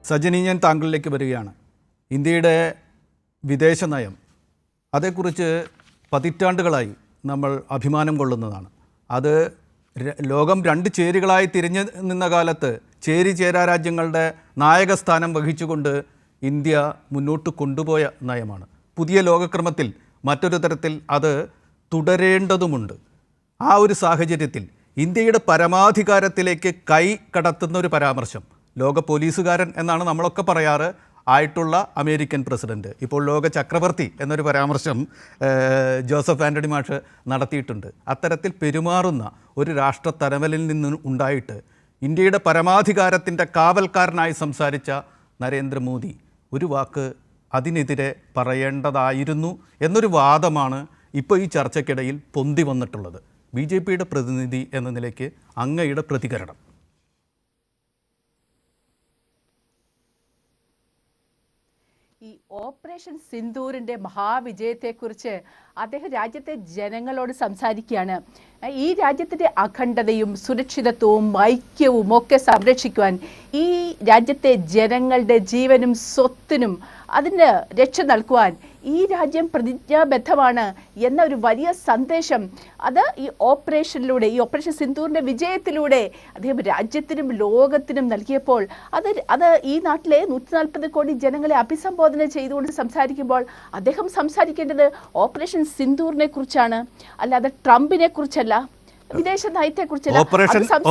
സജനി, ഞാൻ താങ്കളിലേക്ക് വരികയാണ്. ഇന്ത്യയുടെ വിദേശ നയം, അതേക്കുറിച്ച് പതിറ്റാണ്ടുകളായി നമ്മൾ അഭിമാനം കൊള്ളുന്നതാണ്. അത് ലോകം രണ്ട് ചേരികളായി തിരിഞ്ഞു നിന്ന കാലത്ത് ചേരാ രാജ്യങ്ങളുടെ നായകസ്ഥാനം വഹിച്ചുകൊണ്ട് ഇന്ത്യ മുന്നോട്ട് കൊണ്ടുപോയ നയമാണ്. പുതിയ ലോകക്രമത്തിൽ മറ്റൊരു തരത്തിൽ അത് തുടരേണ്ടതുമുണ്ട്. ആ ഒരു സാഹചര്യത്തിൽ ഇന്ത്യയുടെ പരമാധികാരത്തിലേക്ക് കൈ കടത്തുന്ന ഒരു പരാമർശം, ലോക പോലീസുകാരൻ എന്നാണ് നമ്മളൊക്കെ പറയാറ്, ആയിട്ടുള്ള അമേരിക്കൻ പ്രസിഡന്റ്, ഇപ്പോൾ ലോക ചക്രവർത്തി എന്നൊരു പരാമർശം ജോസഫ് ആൻ്റണി മാഷ് നടത്തിയിട്ടുണ്ട്. അത്തരത്തിൽ പെരുമാറുന്ന ഒരു രാഷ്ട്രത്തലവനിൽ നിന്ന് ഉണ്ടായിട്ട് ഇന്ത്യയുടെ പരമാധികാരത്തിൻ്റെ കാവൽക്കാരനായി സംസാരിച്ച നരേന്ദ്രമോദി ഒരു വാക്ക് അതിനെതിരെ പറയേണ്ടതായിരുന്നു എന്നൊരു വാദമാണ് ഇപ്പോൾ ഈ ചർച്ചയ്ക്കിടയിൽ പൊന്തി വന്നിട്ടുള്ളത്. BJPയുടെ പ്രതിനിധി എന്ന നിലയ്ക്ക് അങ്ങയുടെ പ്രതികരണം. ഈ ഓപ്പറേഷൻ സിന്ദൂറിൻ്റെ മഹാവിജയത്തെക്കുറിച്ച് അദ്ദേഹം രാജ്യത്തെ ജനങ്ങളോട് സംസാരിക്കുകയാണ്. ഈ രാജ്യത്തിൻ്റെ അഖണ്ഡതയും സുരക്ഷിതത്വവും ഐക്യവും ഒക്കെ സംരക്ഷിക്കുവാൻ, ഈ രാജ്യത്തെ ജനങ്ങളുടെ ജീവനും സ്വത്തിനും അതിന് രക്ഷ നൽകുവാൻ ഈ രാജ്യം പ്രതിജ്ഞാബദ്ധമാണ് എന്ന ഒരു വലിയ സന്ദേശം അത് ഈ ഓപ്പറേഷൻ സിന്ദൂറിൻ്റെ വിജയത്തിലൂടെ അദ്ദേഹം രാജ്യത്തിനും ലോകത്തിനും നൽകിയപ്പോൾ അത് ഈ നാട്ടിലെ 140 കോടി ജനങ്ങളെ അഭിസംബോധന ചെയ്തുകൊണ്ട് സംസാരിക്കുമ്പോൾ അദ്ദേഹം സംസാരിക്കേണ്ടത് ഓപ്പറേഷൻ സിന്ദൂറിനെ കുറിച്ചാണ്, അല്ലാതെ ട്രംപിനെ കുറിച്ചല്ല, വിദേശ നയത്തെക്കുറിച്ചല്ല.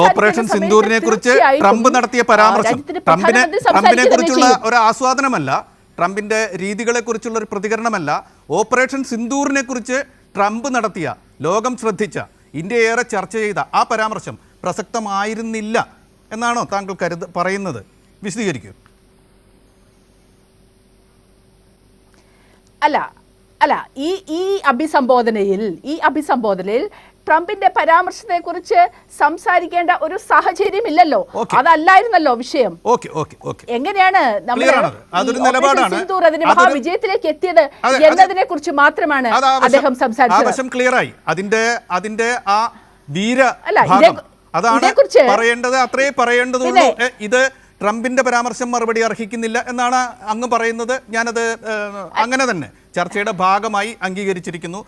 ഓപ്പറേഷൻ സിന്ദൂറിനെ കുറിച്ച് ട്രംപ് നടത്തിയ പരാമർശം ട്രംപിനെ കുറിച്ചുള്ള ഒരു ആസ്വാദനമല്ല, ട്രംപിൻ്റെ രീതികളെക്കുറിച്ചുള്ള ഒരു പ്രതികരണമല്ല. ഓപ്പറേഷൻ സിന്ദൂറിനെ കുറിച്ച് ട്രംപ് നടത്തിയ, ലോകം ശ്രദ്ധിച്ച, ഇന്ത്യ ഏറെ ചർച്ച ചെയ്ത ആ പരാമർശം പ്രസക്തമായിരുന്നില്ല എന്നാണോ താങ്കൾ പറയുന്നത്? വിശദീകരിക്കൂ. അല്ല, ഈ അഭിസംബോധനയിൽ ട്രംപിന്റെ പരാമർശത്തെ കുറിച്ച് സംസാരിക്കേണ്ട ഒരു സാഹചര്യം ഇല്ലല്ലോ. അതല്ലായിരുന്നല്ലോ വിഷയം. എങ്ങനെയാണ് സിന്ദൂർ അതിന്റെ മഹാവിജയത്തിലേക്ക് എത്തിയത് എന്നതിനെ കുറിച്ച് മാത്രമാണ് അദ്ദേഹം സംസാരിച്ചത്. ക്ലിയറായി. അതിന്റെ ആ വീര അതാണ് പറയേണ്ടത്, അത്രേ പറയേണ്ടതുള്ളൂ. ഇത് ട്രംപിന്റെ പരാമർശം മറുപടി അർഹിക്കുന്നില്ല എന്നാണ് അങ്ങ് പറയുന്നത്. ഞാനത് അങ്ങനെ തന്നെ ചർച്ചയുടെ ഭാഗമായി അംഗീകരിച്ചിരിക്കുന്നു.